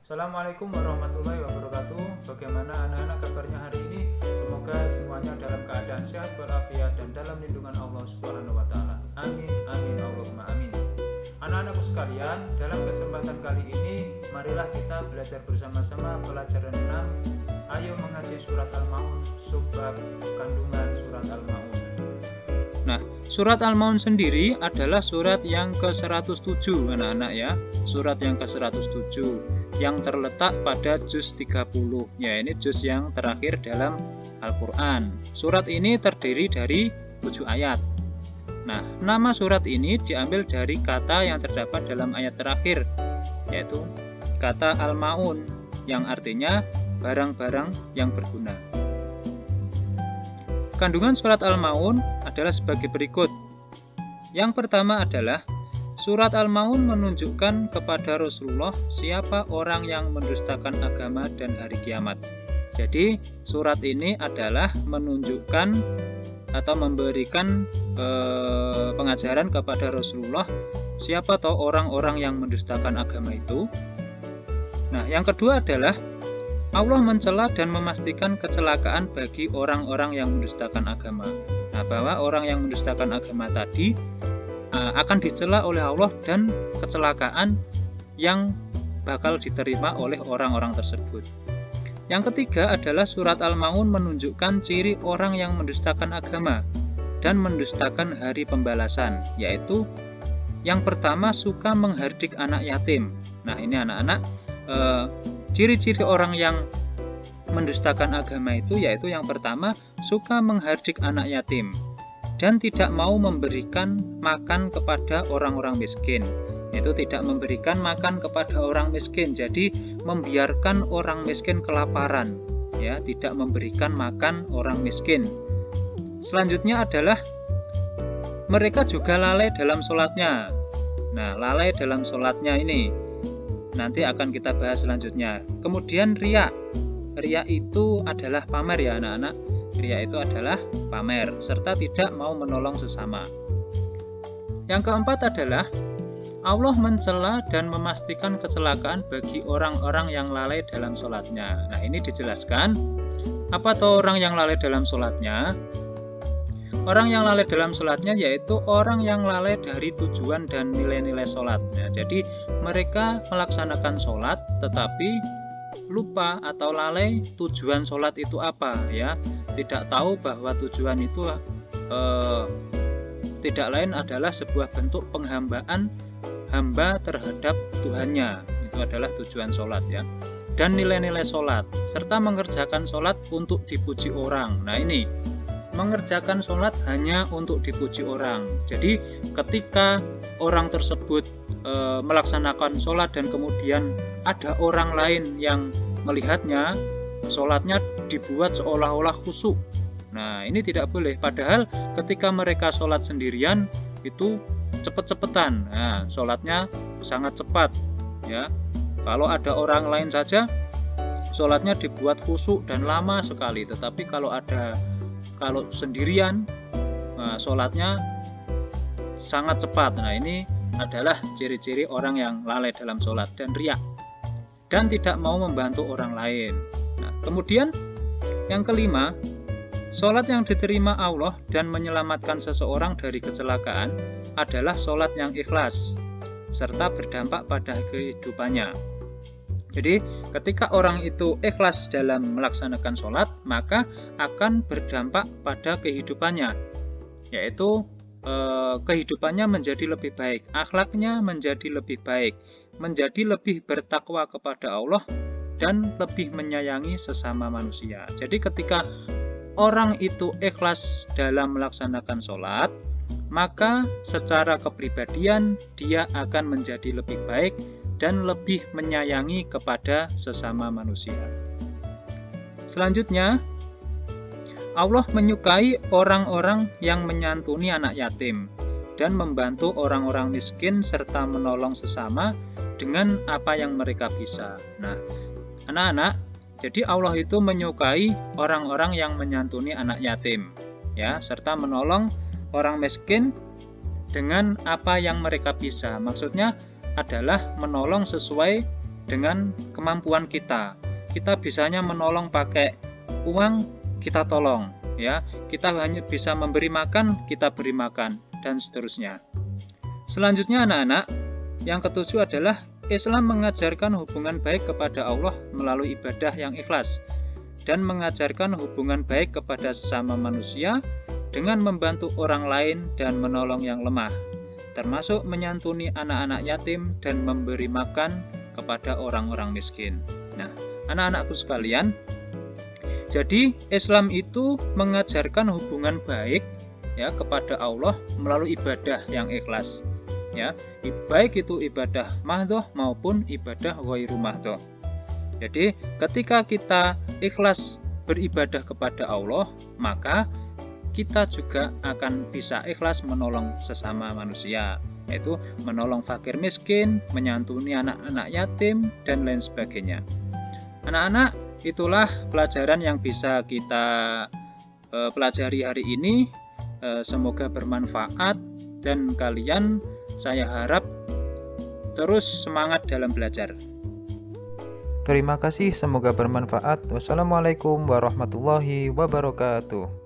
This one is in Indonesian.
Assalamualaikum warahmatullahi wabarakatuh. Bagaimana anak-anak kabarnya hari ini? Semoga semuanya dalam keadaan sehat walafiat dan dalam lindungan Allah Subhanahu wa taala. Amin amin Allahumma amin. Anak-anakku sekalian, dalam kesempatan kali ini marilah kita belajar bersama-sama pelajaran 6. Ayo mengaji surat Al-Maun, subbab kandungan surat Al-Maun. Nah, surat Al-Maun sendiri adalah surat yang ke-107 anak-anak ya. Surat yang ke-107 yang terletak pada juz 30. Ya, ini juz yang terakhir dalam Al-Qur'an. Surat ini terdiri dari 7 ayat. Nah, nama surat ini diambil dari kata yang terdapat dalam ayat terakhir, yaitu kata Al-Maun yang artinya barang-barang yang berguna. Kandungan surat Al-Maun adalah sebagai berikut. Yang pertama adalah surat Al-Maun menunjukkan kepada Rasulullah siapa orang yang mendustakan agama dan hari kiamat. Jadi surat ini adalah menunjukkan atau memberikan pengajaran kepada Rasulullah siapa toh orang-orang yang mendustakan agama itu. Nah, yang kedua adalah Allah mencela dan memastikan kecelakaan bagi orang-orang yang mendustakan agama. Nah, bahwa orang yang mendustakan agama tadi akan dicela oleh Allah dan kecelakaan yang bakal diterima oleh orang-orang tersebut. Yang ketiga adalah surat Al-Maun menunjukkan ciri orang yang mendustakan agama dan mendustakan hari pembalasan, yaitu yang pertama suka menghardik anak yatim. Nah, ini anak-anak ciri-ciri orang yang mendustakan agama itu yaitu yang pertama suka menghardik anak yatim dan tidak mau memberikan makan kepada orang-orang miskin. Yaitu tidak memberikan makan kepada orang miskin. Jadi membiarkan orang miskin kelaparan, ya, tidak memberikan makan orang miskin. Selanjutnya adalah mereka juga lalai dalam sholatnya. Nah, lalai dalam sholatnya ini nanti akan kita bahas selanjutnya. Kemudian riya. Riya itu adalah pamer ya anak-anak. Riya itu adalah pamer serta tidak mau menolong sesama. Yang keempat adalah Allah mencela dan memastikan kecelakaan bagi orang-orang yang lalai dalam sholatnya. Nah, ini dijelaskan apa tuh orang yang lalai dalam sholatnya. Orang yang lalai dalam sholatnya yaitu orang yang lalai dari tujuan dan nilai-nilai sholat. Nah, jadi mereka melaksanakan sholat tetapi lupa atau lalai tujuan sholat itu apa, ya, tidak tahu bahwa tujuan itu tidak lain adalah sebuah bentuk penghambaan hamba terhadap Tuhannya. Itu adalah tujuan sholat, ya, dan nilai-nilai sholat serta mengerjakan sholat untuk dipuji orang. Nah, ini mengerjakan sholat hanya untuk dipuji orang. Jadi ketika orang tersebut melaksanakan sholat dan kemudian ada orang lain yang melihatnya, sholatnya dibuat seolah-olah khusyuk. Nah, ini tidak boleh. Padahal ketika mereka sholat sendirian itu cepet-cepetan. Nah, sholatnya sangat cepat, ya. Kalau ada orang lain saja sholatnya dibuat khusyuk dan lama sekali. Tetapi kalau sendirian, nah, sholatnya sangat cepat. Nah, ini adalah ciri-ciri orang yang lalai dalam sholat dan riya dan tidak mau membantu orang lain. Nah, kemudian yang kelima, sholat yang diterima Allah dan menyelamatkan seseorang dari kecelakaan adalah sholat yang ikhlas serta berdampak pada kehidupannya. Jadi ketika orang itu ikhlas dalam melaksanakan sholat, maka akan berdampak pada kehidupannya, yaitu kehidupannya menjadi lebih baik, akhlaknya menjadi lebih baik, menjadi lebih bertakwa kepada Allah dan lebih menyayangi sesama manusia. Jadi ketika orang itu ikhlas dalam melaksanakan sholat, maka secara kepribadian dia akan menjadi lebih baik dan lebih menyayangi kepada sesama manusia. Selanjutnya, Allah menyukai orang-orang yang menyantuni anak yatim dan membantu orang-orang miskin serta menolong sesama dengan apa yang mereka bisa. Nah, anak-anak, jadi Allah itu menyukai orang-orang yang menyantuni anak yatim, ya, serta menolong orang miskin dengan apa yang mereka bisa. Maksudnya adalah menolong sesuai dengan kemampuan kita. Kita bisanya menolong pakai uang, kita tolong, ya. Kita hanya bisa memberi makan, kita beri makan, dan seterusnya. Selanjutnya anak-anak, yang ketujuh adalah Islam mengajarkan hubungan baik kepada Allah melalui ibadah yang ikhlas dan mengajarkan hubungan baik kepada sesama manusia dengan membantu orang lain dan menolong yang lemah, termasuk menyantuni anak-anak yatim dan memberi makan kepada orang-orang miskin. Nah, anak-anakku sekalian, jadi Islam itu mengajarkan hubungan baik ya kepada Allah melalui ibadah yang ikhlas. Ya, baik itu ibadah mahdhoh maupun ibadah ghairu mahdhoh. Jadi, ketika kita ikhlas beribadah kepada Allah, maka kita juga akan bisa ikhlas menolong sesama manusia, yaitu menolong fakir miskin, menyantuni anak-anak yatim, dan lain sebagainya. Anak-anak, itulah pelajaran yang bisa kita pelajari hari ini. Semoga bermanfaat dan kalian, saya harap, terus semangat dalam belajar. Terima kasih, semoga bermanfaat. Wassalamualaikum warahmatullahi wabarakatuh.